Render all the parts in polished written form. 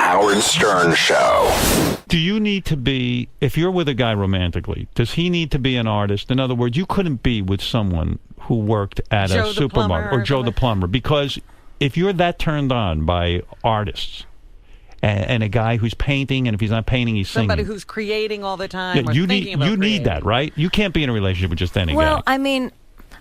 Howard Stern Show. Do you need to be, if you're with a guy romantically, does he need to be an artist? In other words, you couldn't be with someone who worked at a supermarket or Joe the plumber, because if you're that turned on by artists and a guy who's painting, and if he's not painting, he's singing. Somebody who's creating all the time. Yeah, you need that, right? You can't be in a relationship with just any guy. Well, I mean,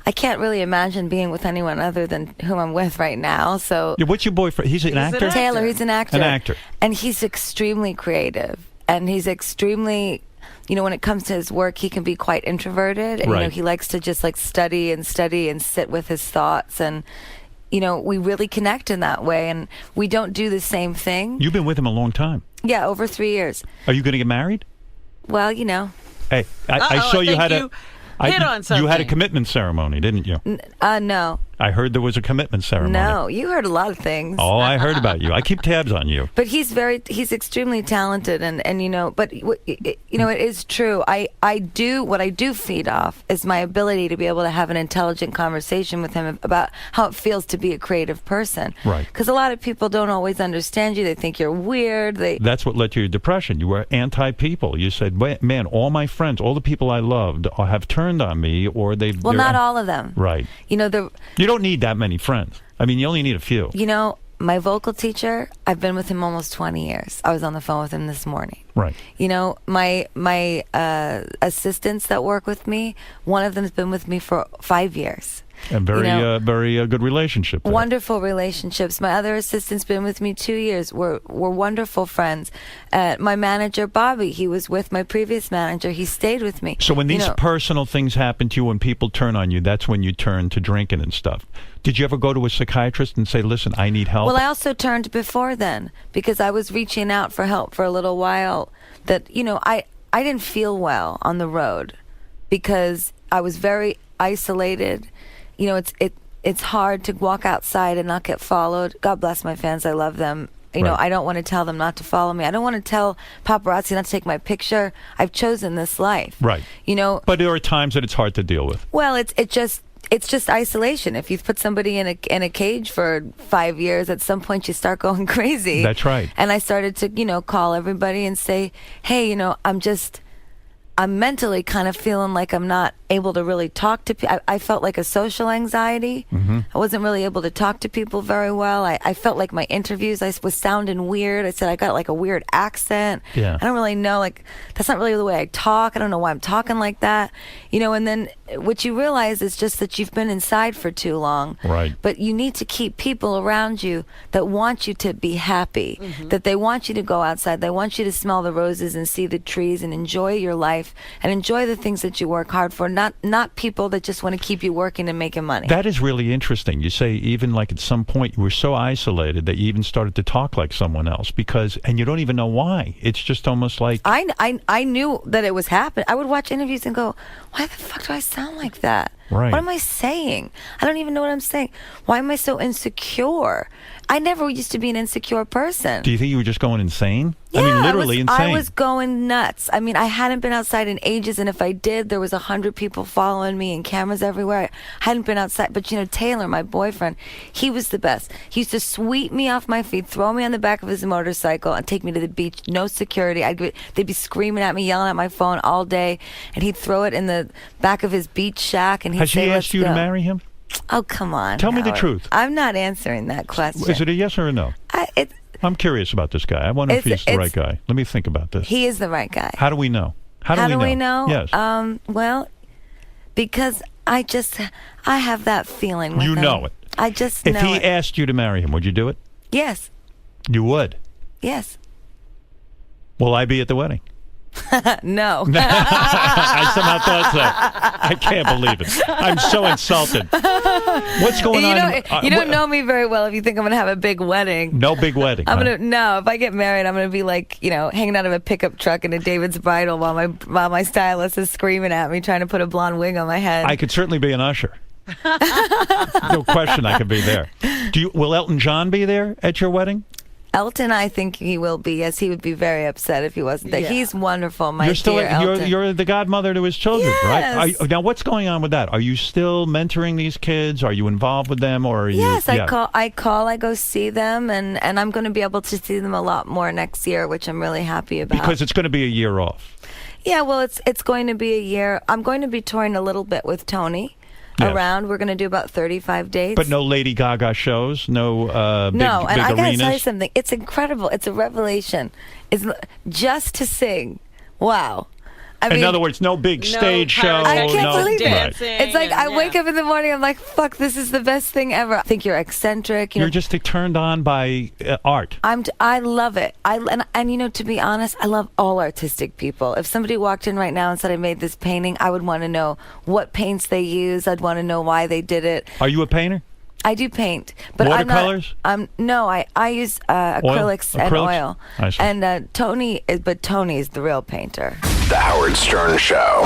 I can't really imagine being with anyone other than whom I'm with right now. So, yeah, what's your boyfriend? He's an actor? Taylor, he's an actor. An actor. And he's extremely creative. And he's extremely, when it comes to his work, he can be quite introverted. And, right. He likes to just study and sit with his thoughts. And, we really connect in that way. And we don't do the same thing. You've been with him a long time. Yeah, over 3 years. Are you going to get married? Well, Hey, I saw you had hit on something. You had a commitment ceremony, didn't you? No. I heard there was a commitment ceremony. No, you heard a lot of things. Oh, I heard about you. I keep tabs on you. But he's extremely talented, and but it is true. I do feed off is my ability to be able to have an intelligent conversation with him about how it feels to be a creative person. Right. Because a lot of people don't always understand you. They think you're weird. That's what led to your depression. You were anti-people. You said, man, all my friends, all the people I loved have turned on me, or they've... Well, not all of them. Right. You don't need that many friends. I mean, you only need a few. My vocal teacher, I've been with him almost 20 years. I was on the phone with him this morning. Right. My assistants that work with me, one of them's been with me for 5 years. And very good relationship there. Wonderful relationships. My other assistant's been with me 2 years. We're wonderful friends. My manager, Bobby, he was with my previous manager. He stayed with me. So when these personal things happen to you, when people turn on you, that's when you turn to drinking and stuff. Did you ever go to a psychiatrist and say, listen, I need help? Well, I also turned before then, because I was reaching out for help for a little while. That, I didn't feel well on the road because I was very isolated. It's hard to walk outside and not get followed. God bless my fans. I love them. Right. I don't want to tell them not to follow me. I don't want to tell paparazzi not to take my picture. I've chosen this life. Right. But there are times that it's hard to deal with. Well, it's just isolation. If you put somebody in a cage for 5 years, at some point you start going crazy. That's right. And I started to, call everybody and say, hey, I'm mentally kind of feeling like I'm not able to really talk to people. I felt like a social anxiety. Mm-hmm. I wasn't really able to talk to people very well. I felt like my interviews, I was sounding weird. I said I got like a weird accent. Yeah. I don't really know, that's not really the way I talk. I don't know why I'm talking like that. And then what you realize is just that you've been inside for too long. Right. But you need to keep people around you that want you to be happy, that they want you to go outside. They want you to smell the roses and see the trees and enjoy your life and enjoy the things that you work hard for, not people that just want to keep you working and making money. That is really interesting. You say even at some point you were so isolated that you even started to talk like someone else and you don't even know why. It's just almost like... I knew that it was happening. I would watch interviews and go, why the fuck do I sound like that? Right. What am I saying? I don't even know what I'm saying. Why am I so insecure? I never used to be an insecure person. Do you think you were just going insane? Yeah, I mean, literally insane. I was going nuts. I mean, I hadn't been outside in ages, and if I did, there was 100 people following me and cameras everywhere. I hadn't been outside. But, Taylor, my boyfriend, he was the best. He used to sweep me off my feet, throw me on the back of his motorcycle, and take me to the beach. No security. They'd be screaming at me, yelling at my phone all day, and he'd throw it in the back of his beach shack, and he'd Has say, he asked you to marry him? Oh, come on, Tell Howard. me the truth. I'm not answering that question. Is it a yes or a no? I'm curious about this guy. I wonder if he's the right guy. Let me think about this. He is the right guy. How do we know? How do we know? Yes. Well, because I have that feeling with him. You know it. I just know it. If he asked you to marry him, would you do it? Yes. You would? Yes. Will I be at the wedding? No. I somehow thought so. I can't believe it. I'm so insulted. What's going on? You don't know me very well if you think I'm going to have a big wedding. No big wedding. No, if I get married, I'm going to be hanging out of a pickup truck in a David's bridal while my stylist is screaming at me, trying to put a blonde wig on my head. I could certainly be an usher. No question I could be there. Will Elton John be there at your wedding? Elton, I think he will be. Yes, he would be very upset if he wasn't there. Yeah. He's wonderful, my You're still dear Elton. you're the godmother to his children, right? Yes. Now, what's going on with that? Are you still mentoring these kids? Are you involved with them, or are you? Yes, I go see them, and I'm going to be able to see them a lot more next year, which I'm really happy about. Because it's going to be a year off. Yeah, well, it's going to be a year. I'm going to be touring a little bit with Tony. Yes. Around, we're going to do about 35 dates. But no Lady Gaga shows, no big and I got to tell you arenas? something. It's incredible. It's a revelation. It's just to sing. Wow. I mean, in other words, no big stage show. I can't believe it. dancing It's like I wake up in the morning, I'm like, fuck, this is the best thing ever. I think you're eccentric. You're just turned on by art. I love it. And to be honest, I love all artistic people. If somebody walked in right now and said I made this painting, I would want to know what paints they use. I'd want to know why they did it. Are you a painter? I do paint, but watercolors? No, I use acrylics and oil. I see. And Tony is the real painter. The Howard Stern Show.